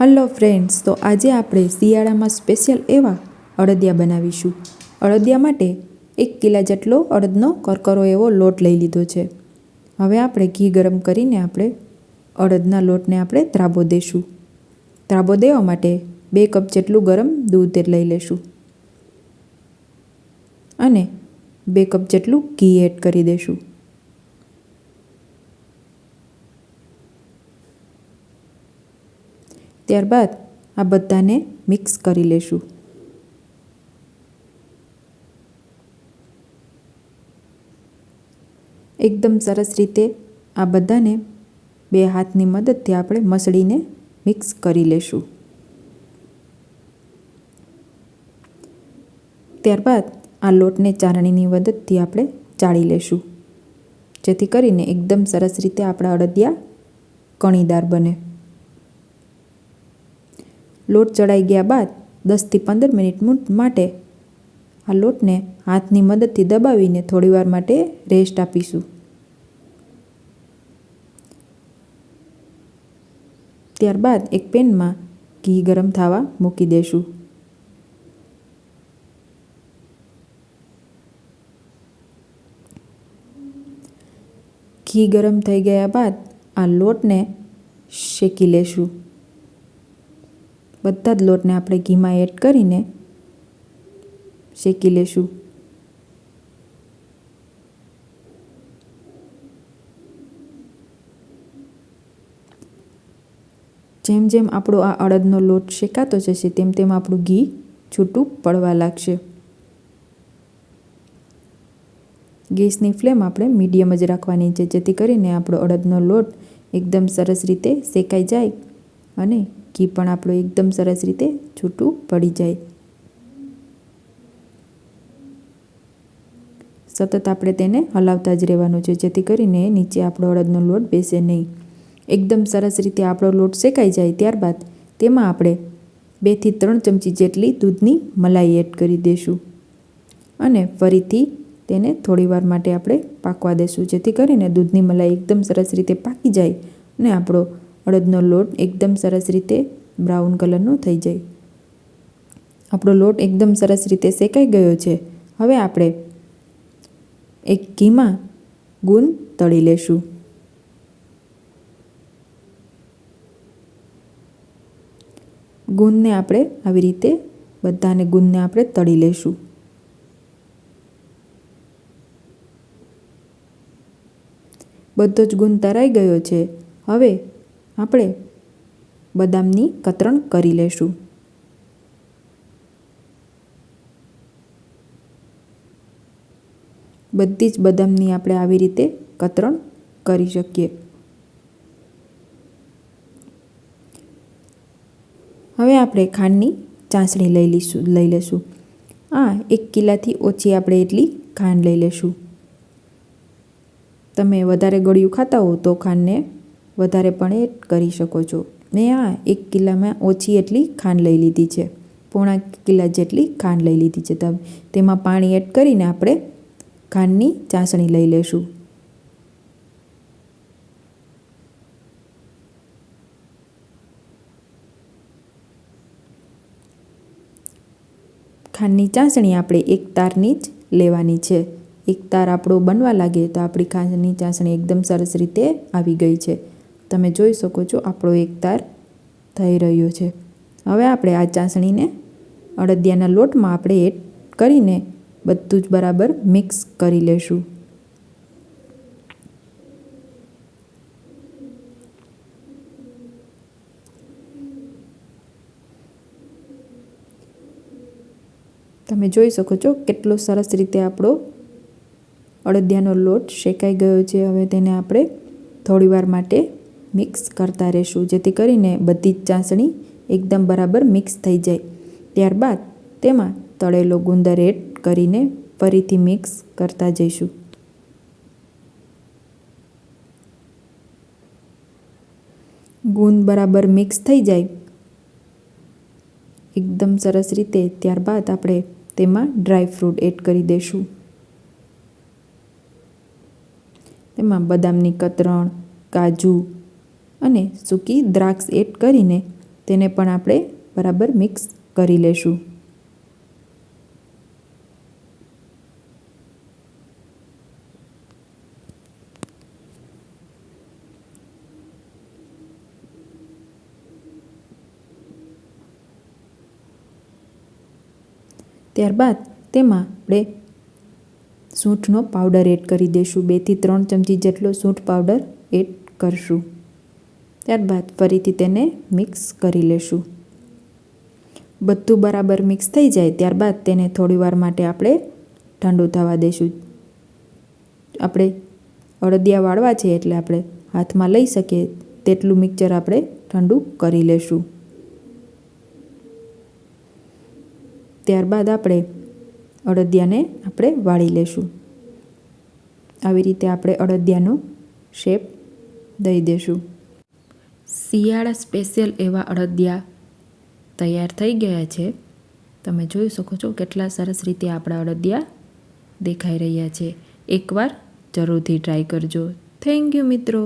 Hello friends, તો આજે આપણે શિયાળામાં સ્પેશિયલ એવા અડદિયા બનાવીશું. અડદિયા માટે 1 કિલા જેટલો અડદનો કરકરો એવો લોટ લઈ લીધો છે. હવે આપણે ઘી ગરમ કરીને આપણે અડદના લોટને આપણે ત્રાબો દઈશું. ત્રાબો દેવા માટે 2 કપ જેટલું ગરમ દૂધ લઈ લેશું અને 2 કપ જેટલું ઘી એડ કરી દઈશું. ત્યારબાદ આ બધાને મિક્સ કરી લેશું. એકદમ સરસ રીતે આ બધાને 2 હાથની મદદથી આપણે મસળીને મિક્સ કરી લેશું. ત્યારબાદ આ લોટને ચાળણીની મદદથી આપણે ચાળી લેશું, જેથી કરીને એકદમ સરસ રીતે આપણા અડદિયા કણીદાર બને. લોટ ચડાઈ ગયા બાદ 10 થી 15 મિનિટ માટે આ લોટને હાથની મદદથી દબાવીને થોડીવાર માટે રેસ્ટ આપીશું. ત્યારબાદ એક પેનમાં ઘી ગરમ થવા મૂકી દઈશું. ઘી ગરમ થઈ ગયા બાદ આ લોટને શેકી લેશું. બધા જ લોટને આપણે ઘીમાં એડ કરીને શેકી લેશું. જેમ જેમ આપણો આ અડદનો લોટ શેકાતો જશે તેમ તેમ આપણું ઘી છૂટું પડવા લાગશે. ગેસની ફ્લેમ આપણે મીડિયમ જ રાખવાની છે, જેથી કરીને આપણો અડદનો લોટ એકદમ સરસ રીતે શેકાઈ જાય અને ઘી પણ આપણું એકદમ સરસ રીતે છૂટું પડી જાય. સતત આપણે તેને હલાવતા જ રહેવાનું છે, જેથી કરીને નીચે આપણો અડદનો લોટ બેસે નહીં. એકદમ સરસ રીતે આપણો લોટ શેકાઈ જાય ત્યારબાદ તેમાં આપણે 2 થી 3 ચમચી જેટલી દૂધની મલાઈ એડ કરી દઈશું અને ફરીથી તેને થોડીવાર માટે આપણે પાકવા દઈશું, જેથી કરીને દૂધની મલાઈ એકદમ સરસ રીતે પાકી જાય અને આપણો અડદનો લોટ એકદમ સરસ રીતે બ્રાઉન કલરનો થઈ જાય. આપણો લોટ એકદમ સરસ રીતે શેકાઈ ગયો છે. હવે આપણે એક ઘીમાં ગુંદ તળી લેશું. ગુંદને આપણે આવી રીતે બધાને ગુંદને આપણે તળી લેશું. બધો જ ગુંદ તરાઈ ગયો છે. હવે આપણે બદામની કતરણ કરી લેશું. બધી જ બદામની આપણે આવી રીતે કતરણ કરી શકીએ. હવે આપણે ખાંડની ચાસણી લઈ લેશું. 1 કિલાથી ઓછી આપણે એટલી ખાંડ લઈ લેશું. તમે વધારે ગળ્યું ખાતા હો તો ખાંડને વધારે પણ એડ કરી શકો છો. મેં 1 કિલામાં ઓછી એટલી ખાંડ લઈ લીધી છે. પોણા કિલા જેટલી ખાંડ લઈ લીધી છે. તેમાં પાણી એડ કરીને આપણે ખાંડની ચાસણી લઈ લેશું. ખાંડની ચાસણી આપણે 1 તારની જ લેવાની છે. 1 તાર આપણો બનવા લાગે તો આપણી ખાંડની ચાસણી એકદમ સરસ રીતે આવી ગઈ છે. તમે જોઈ શકો છો આપણો 1 તાર થઈ રહ્યો છે. હવે આપણે આ ચાસણીને અડદિયાના લોટમાં આપણે એડ કરીને બધું જ બરાબર મિક્સ કરી લેશું. તમે જોઈ શકો છો કેટલો સરસ રીતે આપણો અડદિયાનો લોટ શેકાઈ ગયો છે. હવે તેને આપણે થોડીવાર માટે મિક્સ કરતા રહેશું, જેથી કરીને બધી જ ચાસણી એકદમ બરાબર મિક્સ થઈ જાય. ત્યારબાદ તેમાં તળેલો ગુંદર એડ કરીને ફરીથી મિક્સ કરતા જઈશું. ગુંદ બરાબર મિક્સ થઈ જાય એકદમ સરસ રીતે, ત્યારબાદ આપણે તેમાં ડ્રાય ફ્રૂટ એડ કરી દઈશું. તેમાં બદામની કતરણ, કાજુ અને સૂકી દ્રાક્ષ એડ કરીને તેને પણ આપણે બરાબર મિક્સ કરી લેશું. ત્યારબાદ તેમાં આપણે સૂંઠનો પાવડર એડ કરી દઈશું. 2 થી 3 ચમચી જેટલો સૂંઠ પાવડર એડ કરશું. ત્યારબાદ ફરીથી તેને મિક્સ કરી લેશું. બધું બરાબર મિક્સ થઈ જાય ત્યારબાદ તેને થોડીવાર માટે આપણે ઠંડુ થવા દઈશું. આપણે અળદિયા વાળવા છે એટલે આપણે હાથમાં લઈ શકીએ તેટલું મિક્સચર આપણે ઠંડુ કરી લેશું. ત્યારબાદ આપણે અળદિયાને આપણે વાળી લેશું. આવી રીતે આપણે અળદિયાનો શેપ દઈ દેશું. શિયાળા સ્પેશિયલ એવા અળદિયા તૈયાર થઈ ગયા છે. તમે જોઈ શકો છો કેટલા સરસ રીતે આપણા અળદિયા દેખાઈ રહ્યા છે. એકવાર જરૂરથી ટ્રાય કરજો. થેન્ક યુ મિત્રો.